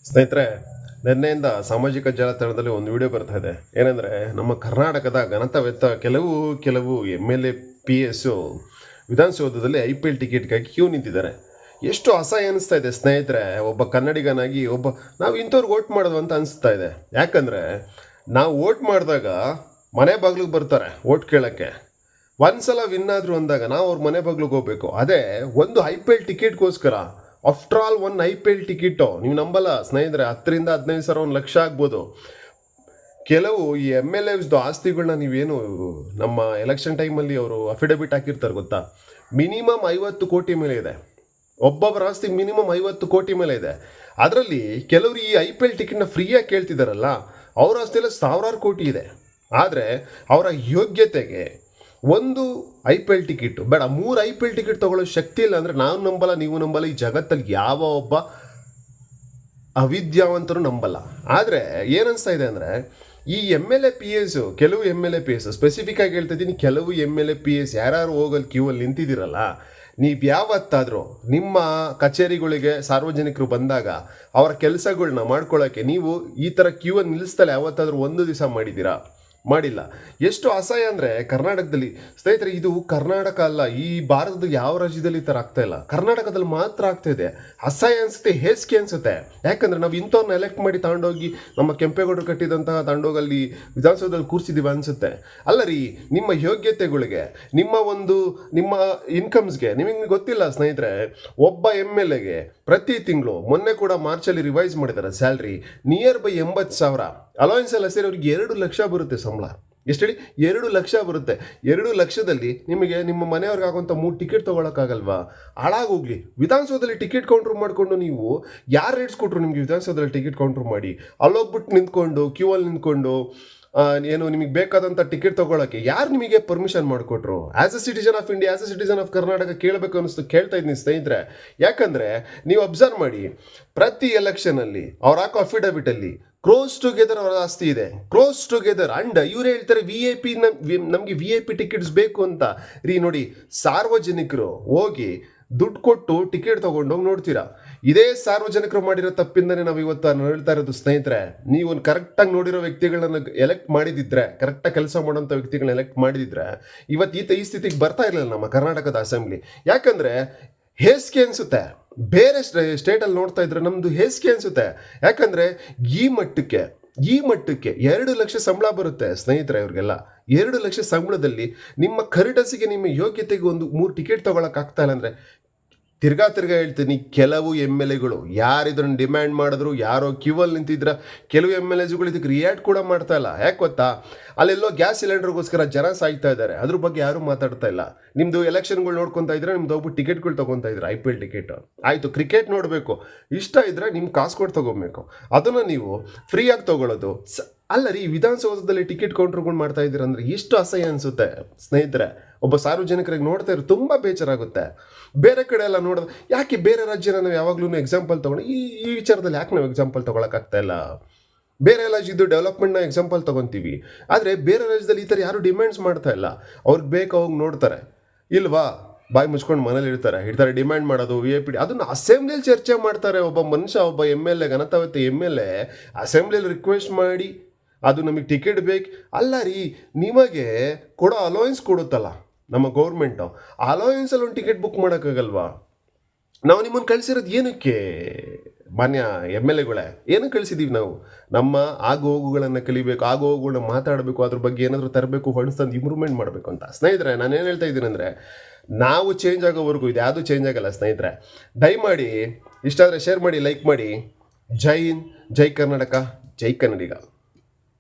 ಸ್ನೇಹಿತರೆ, ನಿನ್ನೆಯಿಂದ ಸಾಮಾಜಿಕ ಜಾಲತಾಣದಲ್ಲಿ ಒಂದು ವಿಡಿಯೋ ಬರ್ತಾ ಇದೆ. ಏನಂದರೆ, ನಮ್ಮ ಕರ್ನಾಟಕದ ಘನತಾವೆತ್ತ ಕೆಲವು ಕೆಲವು M L A P S ವಿಧಾನಸೌಧದಲ್ಲಿ IPL ಟಿಕೆಟ್ಗಾಗಿ ಕ್ಯೂ ನಿಂತಿದ್ದಾರೆ. ಎಷ್ಟು ಅಸಹ್ಯ ಅನಿಸ್ತಾ ಇದೆ ಸ್ನೇಹಿತರೆ. ಒಬ್ಬ ಕನ್ನಡಿಗನಾಗಿ ನಾವು ಇಂಥವ್ರಿಗೆ ವೋಟ್ ಮಾಡೋದು ಅಂತ ಅನಿಸ್ತಾ ಇದೆ. ಯಾಕಂದರೆ ನಾವು ವೋಟ್ ಮಾಡಿದಾಗ ಮನೆ ಬಾಗಿಲಿಗೆ ಬರ್ತಾರೆ ವೋಟ್ ಕೇಳೋಕ್ಕೆ. ಒಂದು ಸಲ ವಿನ್ ಆದರು ಅಂದಾಗ ನಾವು ಅವ್ರ ಮನೆ ಬಾಗಿಲಿಗೆ ಹೋಗ್ಬೇಕು. ಅದೇ ಒಂದು IPL ಟಿಕೆಟ್ಗೋಸ್ಕರ, ಆಫ್ಟರ್ ಆಲ್ ಒಂದು IPL ಟಿಕೆಟು ನೀವು ನಂಬಲ್ಲ ಸ್ನೇಹಿತರೆ, 10ರಿಂದ 15 ಸಾವಿರ, 1 ಲಕ್ಷ ಆಗ್ಬೋದು. ಕೆಲವು ಈ MLAಸ್ದು ಆಸ್ತಿಗಳನ್ನ ನೀವೇನು ನಮ್ಮ ಎಲೆಕ್ಷನ್ ಟೈಮಲ್ಲಿ ಅವರು ಅಫಿಡವಿಟ್ ಹಾಕಿರ್ತಾರೆ ಗೊತ್ತಾ, ಮಿನಿಮಮ್ 50 ಕೋಟಿ ಮೇಲೆ ಇದೆ. ಒಬ್ಬೊಬ್ಬರ ಆಸ್ತಿ ಮಿನಿಮಮ್ 50 ಕೋಟಿ ಮೇಲೆ ಇದೆ. ಅದರಲ್ಲಿ ಕೆಲವರು ಈ IPL ಟಿಕೆಟ್ನ ಫ್ರೀಯಾಗಿ ಕೇಳ್ತಿದ್ದಾರಲ್ಲ, ಅವ್ರ ಆಸ್ತಿಯಲ್ಲಿ ಸಾವಿರಾರು ಕೋಟಿ ಇದೆ. ಆದರೆ ಅವರ ಯೋಗ್ಯತೆಗೆ ಒಂದು IPL ಟಿಕೆಟ್ ಬೇಡ, 3 IPL ಟಿಕೆಟ್ ತೊಗೊಳ್ಳೋ ಶಕ್ತಿ ಇಲ್ಲ ಅಂದರೆ ನಾನು ನಂಬಲ್ಲ, ನೀವು ನಂಬಲ್ಲ, ಈ ಜಗತ್ತಲ್ಲಿ ಯಾವ ಒಬ್ಬ ಅವಿದ್ಯಾವಂತರು ನಂಬಲ್ಲ. ಆದರೆ ಏನನ್ನಿಸ್ತಾ ಇದೆ ಅಂದರೆ, ಈ MLA PS ಕೆಲವು MLA PS ಸ್ಪೆಸಿಫಿಕ್ ಆಗಿ ಹೇಳ್ತಾ ಇದ್ದೀನಿ, ಕೆಲವು MLA PS ಯಾರು ಹೋಗಲ್ಲಿ ಕ್ಯೂ ಅಲ್ಲಿ ನಿಂತಿದ್ದೀರಲ್ಲ, ನೀವು ಯಾವತ್ತಾದರೂ ನಿಮ್ಮ ಕಚೇರಿಗಳಿಗೆ ಸಾರ್ವಜನಿಕರು ಬಂದಾಗ ಅವರ ಕೆಲಸಗಳನ್ನ ಮಾಡ್ಕೊಳ್ಳೋಕ್ಕೆ ನೀವು ಈ ಥರ ಕ್ಯೂ ಅನ್ನು ನಿಲ್ಲಿಸ್ತಲೇ ಯಾವತ್ತಾದರೂ ಒಂದು ದಿವಸ ಮಾಡಿದ್ದೀರಾ? ಮಾಡಿಲ್ಲ. ಎಷ್ಟು ಅಸಹ್ಯ ಅಂದರೆ ಕರ್ನಾಟಕದಲ್ಲಿ ಸ್ನೇಹಿತರೆ, ಇದು ಕರ್ನಾಟಕ ಅಲ್ಲ, ಈ ಭಾರತದ ಯಾವ ರಾಜ್ಯದಲ್ಲಿ ಈ ಥರ ಆಗ್ತಾ ಇಲ್ಲ, ಕರ್ನಾಟಕದಲ್ಲಿ ಮಾತ್ರ ಆಗ್ತಾ ಇದೆ. ಅಸಹ್ಯ ಅನಿಸುತ್ತೆ, ಹೇಸಿಗೆ ಅನಿಸುತ್ತೆ. ಯಾಕಂದರೆ ನಾವು ಇಂಥವ್ರನ್ನ ಎಲೆಕ್ಟ್ ಮಾಡಿ ತಗೊಂಡೋಗಿ ನಮ್ಮ ಕೆಂಪೇಗೌಡರು ಕಟ್ಟಿದಂತಹ ತಗೊಂಡೋಗಲ್ಲಿ ವಿಧಾನಸೌಧದಲ್ಲಿ ಕೂರಿಸಿದ್ದೀವಿ ಅನಿಸುತ್ತೆ. ಅಲ್ಲ ರೀ, ನಿಮ್ಮ ಯೋಗ್ಯತೆಗಳಿಗೆ, ನಿಮ್ಮ ಇನ್ಕಮ್ಸ್ಗೆ ನಿಮಗೆ ಗೊತ್ತಿಲ್ಲ ಸ್ನೇಹಿತರೆ. ಒಬ್ಬ MLAಗೆ ಪ್ರತಿ ತಿಂಗಳು, ಮೊನ್ನೆ ಕೂಡ ಮಾರ್ಚಲ್ಲಿ ರಿವೈಸ್ ಮಾಡಿದ್ದಾರೆ ಸ್ಯಾಲ್ರಿ, ನಿಯರ್ ಬೈ 80,000. ಅಲೋಯನ್ಸ್ ಎಲ್ಲ ಸೇರಿ ಅವ್ರಿಗೆ 2 ಲಕ್ಷ ಬರುತ್ತೆ ಸಂಬಳ. ಎಷ್ಟು ಹೇಳಿ? 2 ಲಕ್ಷ ಬರುತ್ತೆ. 2 ಲಕ್ಷದಲ್ಲಿ ನಿಮಗೆ ನಿಮ್ಮ ಮನೆಯವ್ರಿಗೆ ಆಗುವಂಥ 3 ಟಿಕೆಟ್ ತೊಗೊಳಕ್ಕಾಗಲ್ವಾ? ಹಾಳಾಗೋಗ್ಲಿ. ವಿಧಾನಸೌಧದಲ್ಲಿ ಟಿಕೆಟ್ ಕೌಂಟ್ರ್ ಮಾಡಿಕೊಂಡು ನೀವು ಯಾರು ರೇಟ್ಸ್ ಕೊಟ್ಟರು ನಿಮಗೆ? ವಿಧಾನಸೌಧದಲ್ಲಿ ಟಿಕೆಟ್ ಕೌಂಟ್ರ್ ಮಾಡಿ ಅಲ್ಲೋಗ್ಬಿಟ್ಟು ನಿಂತ್ಕೊಂಡು ಕ್ಯೂ ಅಲ್ಲಿ ನಿಂತ್ಕೊಂಡು ಏನು ನಿಮಗೆ ಬೇಕಾದಂಥ ಟಿಕೆಟ್ ತೊಗೊಳಕ್ಕೆ ಯಾರು ನಿಮಗೆ ಪರ್ಮಿಷನ್ ಮಾಡಿಕೊಟ್ರು? As a citizen of India, as a citizen of Karnataka ಕೇಳಬೇಕು ಅನ್ನಿಸ್ತು, ಕೇಳ್ತಾ ಇದ್ದೀನಿ ಸ್ನೇಹಿತರೆ. ಯಾಕಂದರೆ ನೀವು ಅಬ್ಸರ್ವ್ ಮಾಡಿ, ಪ್ರತಿ ಎಲೆಕ್ಷನಲ್ಲಿ ಅವ್ರು ಹಾಕೋ ಅಫಿಡವಿಟಲ್ಲಿ ಕ್ರೋಸ್ ಟುಗೆದರ್ ಅವರ ಆಸ್ತಿ ಇದೆ, ಕ್ರೋಸ್ ಟುಗೆದರ್. ಅಂಡ್ ಇವ್ರು ಹೇಳ್ತಾರೆ VIP ನಮಗೆ VIP ಟಿಕೆಟ್ಸ್ ಬೇಕು ಅಂತ. ರೀ ನೋಡಿ, ಸಾರ್ವಜನಿಕರು ಹೋಗಿ ದುಡ್ಡು ಕೊಟ್ಟು ಟಿಕೆಟ್ ತೊಗೊಂಡೋಗಿ ನೋಡ್ತೀರಾ. ಇದೇ ಸಾರ್ವಜನಿಕರು ಮಾಡಿರೋ ತಪ್ಪಿಂದನೇ ನಾವು ಇವತ್ತು ಹೇಳ್ತಾ ಇರೋದು ಸ್ನೇಹಿತರೆ. ನೀವು ಕರೆಕ್ಟಾಗಿ ನೋಡಿರೋ ವ್ಯಕ್ತಿಗಳನ್ನ ಎಲೆಕ್ಟ್ ಮಾಡಿದಿದ್ರೆ, ಕರೆಕ್ಟಾಗಿ ಕೆಲಸ ಮಾಡೋಂಥ ವ್ಯಕ್ತಿಗಳನ್ನ ಎಲೆಕ್ಟ್ ಮಾಡಿದಿದ್ರೆ ಇವತ್ತು ಈ ಸ್ಥಿತಿಗೆ ಬರ್ತಾ ಇರಲಿಲ್ಲ ನಮ್ಮ ಕರ್ನಾಟಕದ ಅಸೆಂಬ್ಲಿ. ಯಾಕಂದರೆ ಹೇಸಿಗೆ ಅನಿಸುತ್ತೆ. ಬೇರೆ ಸ್ಟೇಟಲ್ಲಿ ನೋಡ್ತಾ ಇದ್ರೆ ನಮ್ಮದು ಹೇಸಿಗೆ ಅನಿಸುತ್ತೆ. ಯಾಕಂದರೆ ಈ ಮಟ್ಟಕ್ಕೆ 2 ಲಕ್ಷ ಸಂಬಳ ಬರುತ್ತೆ ಸ್ನೇಹಿತರೆ ಇವ್ರಿಗೆಲ್ಲ. 2 ಲಕ್ಷ ಸಂಬಳದಲ್ಲಿ ನಿಮ್ಮ ಕರಿಟಸಿಗೆ, ನಿಮ್ಮ ಯೋಗ್ಯತೆಗೆ ಒಂದು 3 ಟಿಕೆಟ್ ತೊಗೊಳಕ್ಕಾಗ್ತಾ ಇಲ್ಲ ಅಂದರೆ, ತಿರ್ಗಾ ಹೇಳ್ತೀನಿ, ಕೆಲವು MLAಗಳು ಯಾರು ಇದನ್ನು ಡಿಮ್ಯಾಂಡ್ ಮಾಡಿದ್ರು, ಯಾರೋ ಕ್ಯೂವಲ್ಲಿ ನಿಂತಿದ್ರ, ಕೆಲವು MLAಸ್ಗಳು ಇದಕ್ಕೆ ರಿಯಾಕ್ಟ್ ಕೂಡ ಮಾಡ್ತಾ ಇಲ್ಲ. ಯಾಕೆ ಗೊತ್ತಾ? ಅಲ್ಲೆಲ್ಲೋ ಗ್ಯಾಸ್ ಸಿಲಿಂಡರ್ಗೋಸ್ಕರ ಜನ ಸಾಯ್ತಾ ಇದ್ದಾರೆ, ಅದ್ರ ಬಗ್ಗೆ ಯಾರೂ ಮಾತಾಡ್ತಾ ಇಲ್ಲ. ನಿಮ್ಮದು ಎಲೆಕ್ಷನ್ಗಳು ನೋಡ್ಕೊತಾ ಇದ್ರೆ ನಿಮ್ದು ಹೋಗ್ಬಿಟ್ಟು ಟಿಕೆಟ್ಗಳು ತೊಗೊತಾ ಇದ್ರೆ IPL ಟಿಕೆಟ್ ಆಯಿತು. ಕ್ರಿಕೆಟ್ ನೋಡಬೇಕು ಇಷ್ಟ ಇದ್ದರೆ ನಿಮ್ಮ ಕಾಸು ಕೊಟ್ಟು ತೊಗೊಬೇಕು, ಅದನ್ನು ನೀವು ಫ್ರೀಯಾಗಿ ತೊಗೊಳ್ಳೋದು ಅಲ್ಲ ರೀ. ವಿಧಾನಸೌಧದಲ್ಲಿ ಟಿಕೆಟ್ ಕೌಂಟ್ರ್ಗಳು ಮಾಡ್ತಾ ಇದ್ದೀರ ಅಂದರೆ ಎಷ್ಟು ಅಸಹ್ಯ ಅನಿಸುತ್ತೆ ಸ್ನೇಹಿತರೆ. ಒಬ್ಬ ಸಾರ್ವಜನಿಕರಿಗೆ ನೋಡ್ತಾ ಇರೋ ತುಂಬ ಬೇಜಾರಾಗುತ್ತೆ. ಬೇರೆ ಕಡೆ ಎಲ್ಲ ನೋಡೋದು ಯಾಕೆ, ಬೇರೆ ರಾಜ್ಯನ ನಾವು ಯಾವಾಗಲೂ ಎಕ್ಸಾಂಪಲ್ ತೊಗೊಂಡು ಈ ವಿಚಾರದಲ್ಲಿ ಯಾಕೆ ನಾವು ಎಕ್ಸಾಂಪಲ್ ತೊಗೊಳಕ್ಕಾಗ್ತಾ ಇಲ್ಲ? ಬೇರೆ ರಾಜ್ಯದ್ದು ಡೆವಲಪ್ಮೆಂಟ್ನ ಎಕ್ಸಾಂಪಲ್ ತೊಗೊತೀವಿ, ಆದರೆ ಬೇರೆ ರಾಜ್ಯದಲ್ಲಿ ಈ ಥರ ಯಾರು ಡಿಮ್ಯಾಂಡ್ಸ್ ಮಾಡ್ತಾ ಇಲ್ಲ. ಅವ್ರಿಗೆ ಬೇಕು ಹೋಗಿ ನೋಡ್ತಾರೆ, ಇಲ್ವಾ ಬಾಯಿ ಮುಚ್ಕೊಂಡು ಮನೇಲಿ ಇರ್ತಾರೆ ಡಿಮ್ಯಾಂಡ್ ಮಾಡೋದು VIP. ಅದನ್ನು ಅಸೆಂಬ್ಲಿಯಲ್ಲಿ ಚರ್ಚೆ ಮಾಡ್ತಾರೆ. ಒಬ್ಬ ಮನುಷ್ಯ, ಒಬ್ಬ MLA, ಘನತಾವೆತ್ತ MLA ಅಸೆಂಬ್ಲಿಯಲ್ಲಿ ರಿಕ್ವೆಸ್ಟ್ ಮಾಡಿ ಅದು ನಮಗೆ ಟಿಕೆಟ್ ಬೇಕು. ಅಲ್ಲ ರೀ, ನಿಮಗೆ ಕೊಡೋ ಅಲೋಯನ್ಸ್ ಕೊಡುತ್ತಲ್ಲ ನಮ್ಮ ಗೌರ್ಮೆಂಟು, ಅಲೋಯನ್ಸಲ್ಲಿ ಒಂದು ಟಿಕೆಟ್ ಬುಕ್ ಮಾಡೋಕ್ಕಾಗಲ್ವಾ? ನಾವು ನಿಮ್ಮನ್ನು ಕಳಿಸಿರೋದು ಏನಕ್ಕೆ ಮಾನ್ಯ MLAಗಳೇ? ಏನಕ್ಕೆ ಕಳಿಸಿದ್ದೀವಿ ನಾವು? ನಮ್ಮ ಆಗು ಹೋಗುಗಳನ್ನು ಕಲಿಬೇಕು, ಆಗು ಹೋಗುಗಳನ್ನ ಮಾತಾಡಬೇಕು, ಅದ್ರ ಬಗ್ಗೆ ಏನಾದರೂ ತರಬೇಕು, ಫಂಡ್ಸ್ ತಂದು ಇಂಪ್ರೂವ್ಮೆಂಟ್ ಮಾಡಬೇಕು ಅಂತ. ಸ್ನೇಹಿತರೆ, ನಾನೇನು ಹೇಳ್ತಾ ಇದ್ದೀನಿ ಅಂದರೆ, ನಾವು ಚೇಂಜ್ ಆಗೋವರೆಗೂ ಇದು ಯಾವುದೂ ಚೇಂಜ್ ಆಗಲ್ಲ ಸ್ನೇಹಿತರೆ. ದಯಮಾಡಿ ಇಷ್ಟ ಆದರೆ ಶೇರ್ ಮಾಡಿ, ಲೈಕ್ ಮಾಡಿ. ಜೈ ಹಿಂದ್, ಜೈ ಕರ್ನಾಟಕ, ಜೈ ಕನ್ನಡಿಗ.